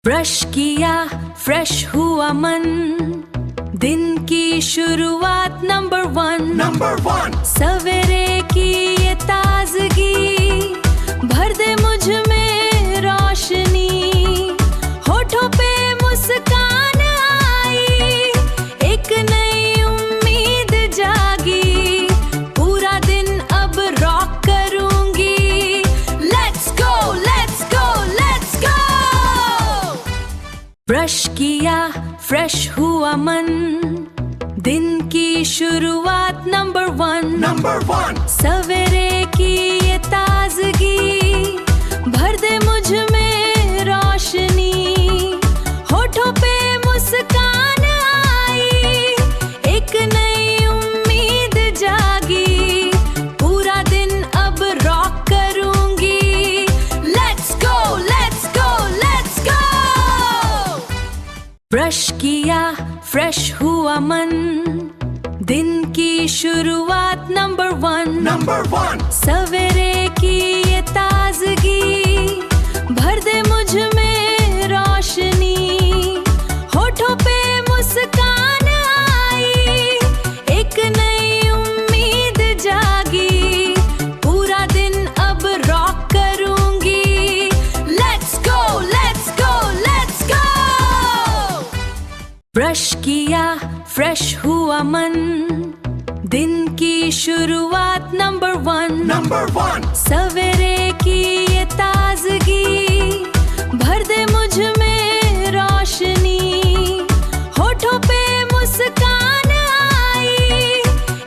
Brush किया fresh हुआ मन, दिन की शुरुआत नंबर वन। सवेरे की ये ताजगी भर दे मुझ में रोशनी, होठों पे मुस्कान आई, एक नई उम्मीद जागी, पूरा दिन अब रॉक करूंगी। Let's go let's go let's go. Brush किया फ्रेश हुआ मन, दिन की शुरुआत नंबर वन। सवेरे की ये ताजगी भर दे मुझ में रोशनी, होठों पे मुस्कान आई, एक नई उम्मीद जागी, पूरा दिन अब रॉक करूंगी। Let's go let's go let's go. Brush किया फ्रेश हुआ मन, दिन की शुरुआत नंबर वन। सवेरे की ये ताजगी भर दे मुझ में रोशनी, होठों पे मुस्कान आई, एक नई उम्मीद जागी, पूरा दिन अब रॉक करूंगी। Let's go let's go let's go. Brush किया फ्रेश हुआ मन, दिन की शुरुआत नंबर वन। सवेरे की ये ताजगी भर दे मुझ में रोशनी, होठों पे मुस्कान आई,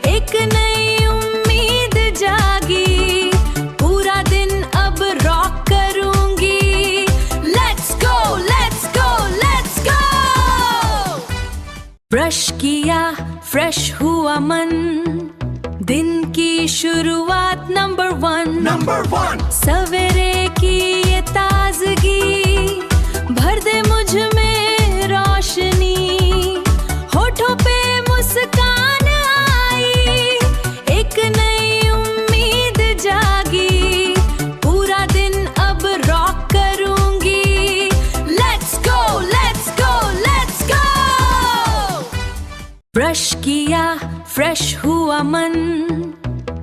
एक नई उम्मीद जागी, पूरा दिन अब रॉक करूंगी। Let's go let's go let's go. Brush किया फ्रेश हुआ मन, दिन की शुरुआत नंबर वन। सवेरे की ये ताजगी भर दे मुझ में रोशनी, होठों पे मुस्कान आई, एक नई उम्मीद जागी, पूरा दिन अब रॉक करूंगी। Let's go let's go let's go. Brush किया फ्रेश हुआ मन,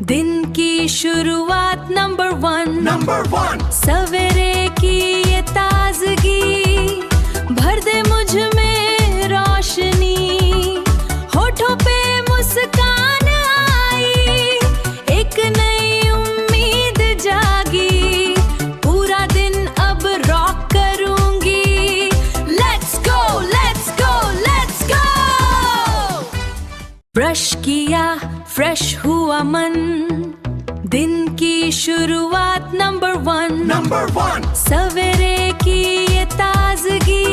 दिन की शुरुआत नंबर वन। सवेरे की ये ताजगी भर दे मुझ में रोशनी, होठों पे मुस्कान आई, एक नई उम्मीद जागी, पूरा दिन अब रॉक करूंगी। Let's go let's go let's go. Brush किया फ्रेश हुआ मन, दिन की शुरुआत नंबर वन। सवेरे की ये ताजगी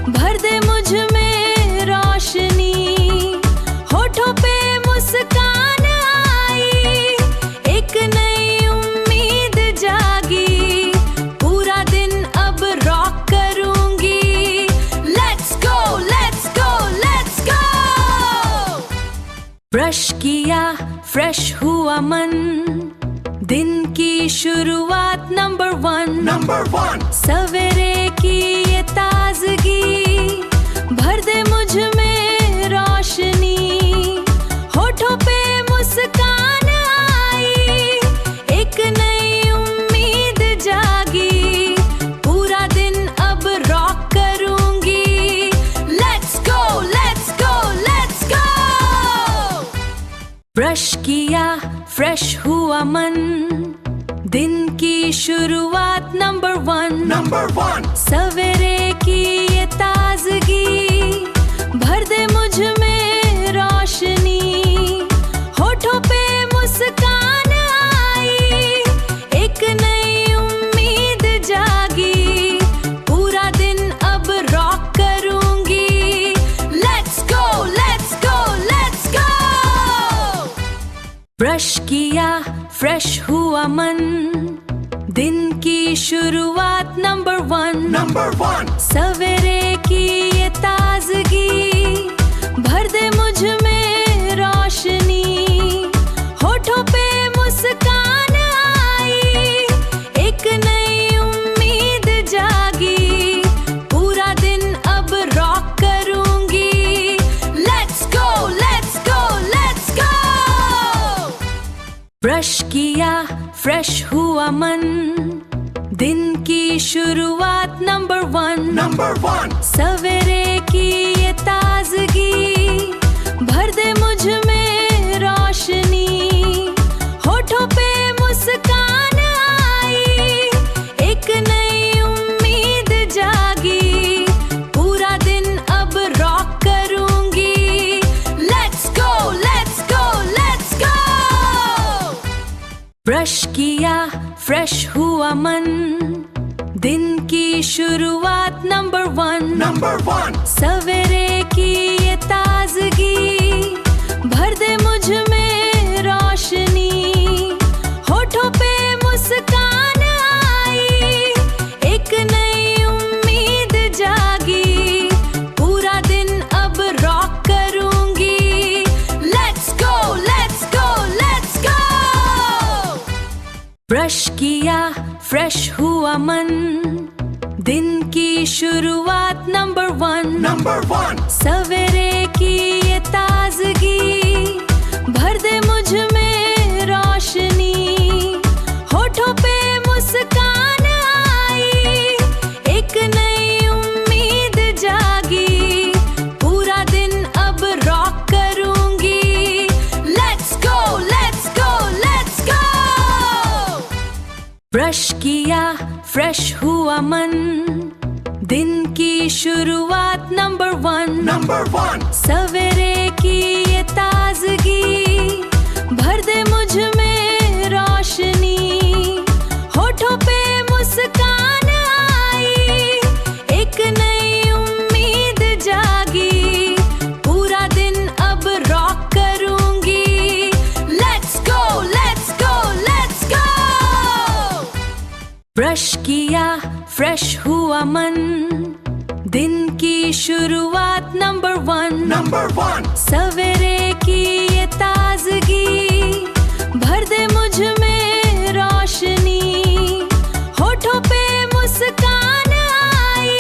भर दे मुझ में रोशनी, होठों पे मुस्कान आई, एक नई उम्मीद जागी, पूरा दिन अब रॉक करूंगी। Let's go let's go let's go. Brush किया फ्रेश हुआ मन, दिन की शुरुआत नंबर वन। सवेरे की ये ताजगी भर दे मुझ में रोशनी, होठों पे मुस्कान आई, एक नई उम्मीद जागी, पूरा दिन अब रॉक करूंगी। Let's go let's go let's go. Brush किया फ्रेश हुआ मन, दिन की शुरुआत नंबर वन। सवेरे की ये ताजगी भर दे मुझ में रोशनी, होठों पे मुस्कान आई, एक नई उम्मीद जागी, पूरा दिन अब रॉक करूंगी। Let's go let's go let's go. Brush किया फ्रेश हुआ मन, दिन की शुरुआत नंबर वन। सवेरे की ये ताजगी भर दे मुझ में रोशनी, होठों पे मुस्कान आई, एक नई उम्मीद जागी, फ्रेश हुआ मन, दिन की शुरुआत नंबर वन। सवेरे की ये ताजगी भर दे मुझ में रोशनी, होठों पे मुस्कान आई, एक नई उम्मीद जागी, पूरा दिन अब रॉक करूंगी। Let's go let's go let's go. Brush किया फ्रेश हुआ मन, दिन की शुरुआत नंबर वन। सवेरे की ये ताजगी भर दे मुझ में रोशनी, होठों पे मुस्कान आई, एक नई उम्मीद जागी, पूरा दिन अब रॉक करूंगी। Let's go let's go let's go. Brush किया फ्रेश हुआ मन, दिन की शुरुआत नंबर वन। सवेरे की ये ताजगी भर दे मुझ में रोशनी, होठों पे मुस्कान आई, एक नई उम्मीद जागी, पूरा दिन अब रॉक करूंगी। Let's go let's go let's go. Brush किया फ्रेश हुआ मन, दिन की शुरुआत नंबर वन। सवेरे की ये ताजगी भर दे मुझ में रोशनी, होठों पे मुस्कान आई, एक नई उम्मीद जागी, पूरा दिन अब रॉक करूंगी। Let's go let's go let's go. Brush किया फ्रेश हुआ मन, दिन की शुरुआत नंबर वन। सवेरे की ये ताजगी भर दे मुझ में रोशनी, होठों पे मुस्कान आई,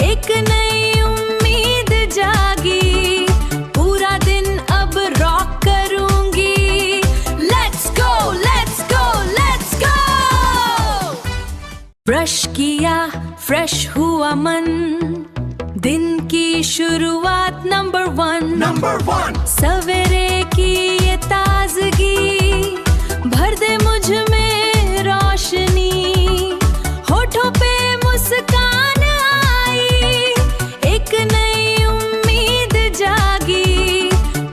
एक नई उम्मीद जागी, पूरा दिन अब रॉक करूंगी। Let's go let's go let's go. Brush किया फ्रेश हुआ मन, दिन की शुरुआत नंबर वन। सवेरे की ये ताजगी भर दे मुझ में रोशनी, होठों पे मुस्कान आई, एक नई उम्मीद जागी,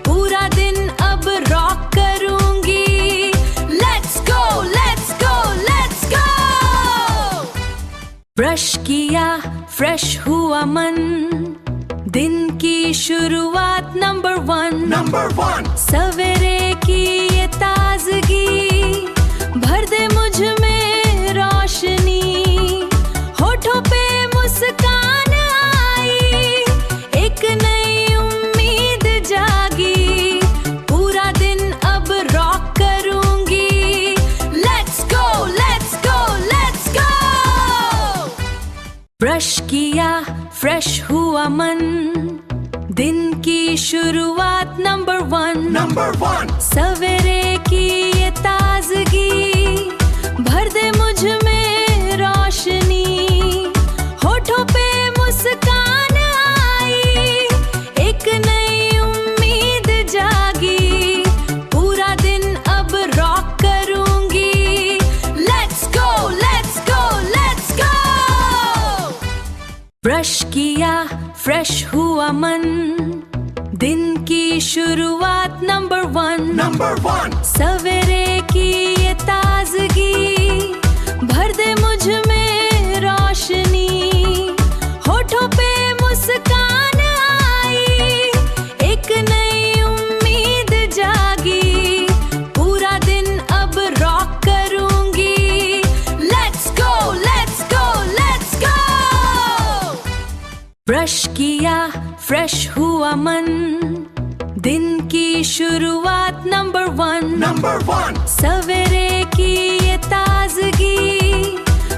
पूरा दिन अब रॉक करूंगी। Let's go let's go let's go. Brush किया फ्रेश हुआ मन, दिन की शुरुआत नंबर वन। सवेरे की ये ताजगी भर दे मुझ में रोशनी, होठों पे मुस्कान आई, एक नई उम्मीद जागी, पूरा दिन अब रॉक करूंगी। Let's go let's go let's go. Brush किया फ्रेश हुआ मन, दिन की शुरुआत नंबर वन। सवेरे की ये ताजगी भर दे मुझ में रोशनी, होठों पे मुस्कान आई, एक नई उम्मीद जागी, पूरा दिन अब रॉक करूंगी। Let's go let's go let's go. Brush किया फ्रेश हुआ मन, दिन की शुरुआत नंबर वन। सवेरे की ये ताजगी भर दे मुझ में रोशनी, होठों पे मुस्कान आई, एक नई उम्मीद जागी, पूरा दिन अब रॉक करूंगी। Let's go let's go let's go. Brush किया फ्रेश हुआ मन, दिन की शुरुआत नंबर वन। सवेरे की ये ताजगी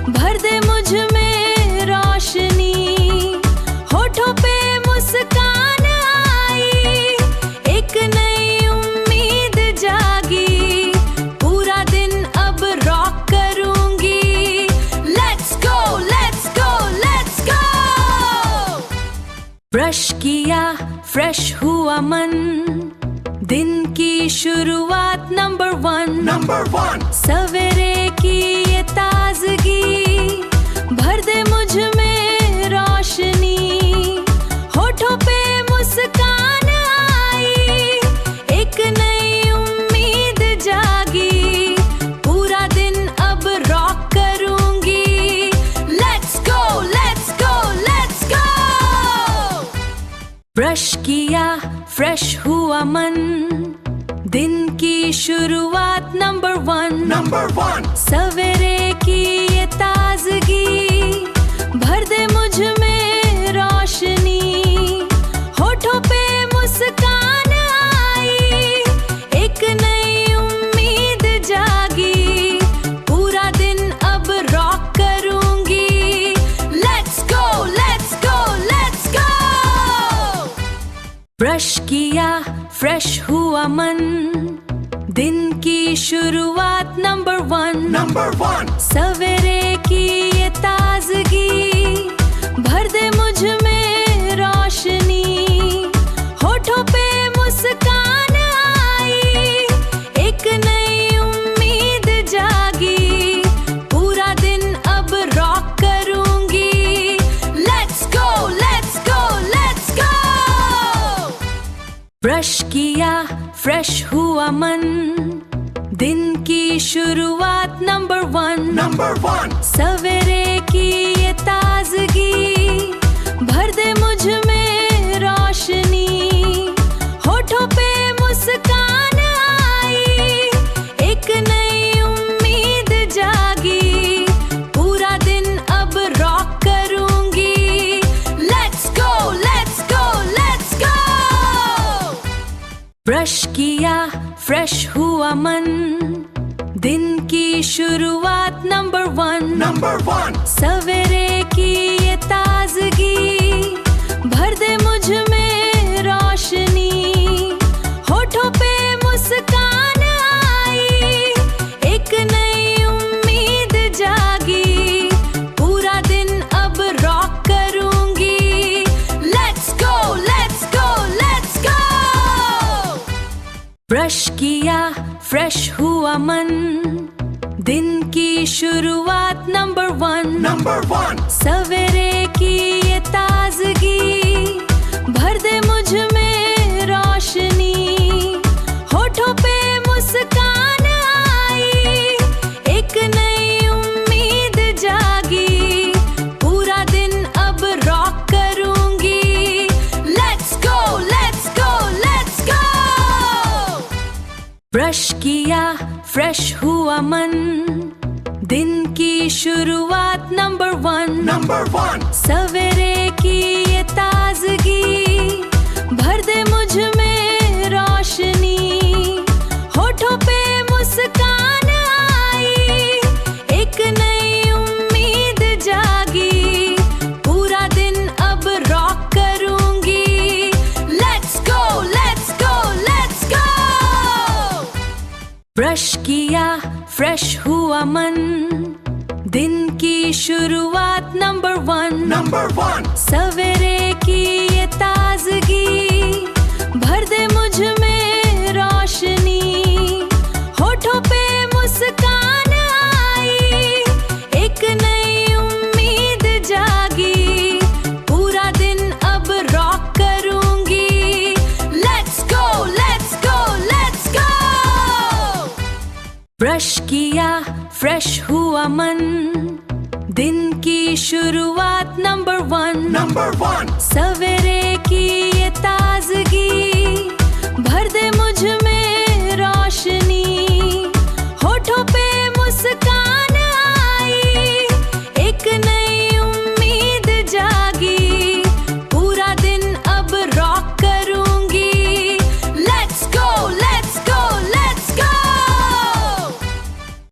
भर दे मुझ में रोशनी, होठों पे मुस्कान आई, एक नई उम्मीद जागी, पूरा दिन अब ब्रश किया फ्रेश हुआ मन, दिन की शुरुआत नंबर वन। सवेरे की ये ताजगी भर दे मुझ में रोशनी, होठों पे मुस्कान आई, एक नई उम्मीद जागी, पूरा दिन अब रॉक करूंगी। Let's go let's go let's go. Brush किया फ्रेश हुआ मन, दिन की शुरुआत नंबर वन। सवेरे की ये ताजगी भर दे मुझ में रोशनी, होठों पे मुस्कान आई, एक नई उम्मीद जागी, पूरा दिन अब रॉक करूंगी। Let's go let's go let's go. Brush किया फ्रेश हुआ मन, दिन की शुरुआत नंबर वन। सवेरे की ये ताजगी भर दे मुझ में रोशनी, होठों पे मुस्कान आई, एक नई उम्मीद जागी, पूरा दिन अब रॉक करूंगी। Let's go let's go let's go. Brush किया फ्रेश हुआ मन, दिन की शुरुआत नंबर वन। सवेरे की ये ताजगी भर दे मुझ में रोशनी, होठों पे मुस्कान आई, एक नई उम्मीद जागी, पूरा दिन अब रॉक करूंगी। Let's go let's go let's go. Brush किया फ्रेश हुआ मन, दिन की शुरुआत नंबर वन। सवेरे की ये ताजगी भर दे मुझ में रोशनी, होठों पे मुस्कान आई, एक नई उम्मीद जागी, पूरा दिन अब रॉक करूंगी। Let's go let's go let's go. Brush किया फ्रेश हुआ मन, दिन की शुरुआत नंबर वन। सवेरे की ये ताजगी भर दे मुझ में रोशनी, होठों पे मुस्कान आई, एक नई उम्मीद जागी, पूरा दिन अब रॉक करूंगी। Let's go let's go let's go. Brush किया फ्रेश हुआ मन, दिन की शुरुआत नंबर वन। सवेरे की ये ताजगी भर दे मुझ में रोशनी, होठों पे मुस्कान आई, एक नई उम्मीद जागी, पूरा दिन अब रॉक करूंगी। Let's go let's go let's go. Brush किया फ्रेश हुआ मन, दिन की शुरुआत नंबर वन। सवेरे की ये ताजगी भर दे मुझ में रोशनी, होठों पे मुस्कान आई, एक नई उम्मीद जागी, पूरा दिन अब रॉक करूंगी। Let's go let's go let's go. Brush किया फ्रेश हुआ मन, दिन की शुरुआत नंबर वन। सवेरे की ये ताजगी भर दे मुझ में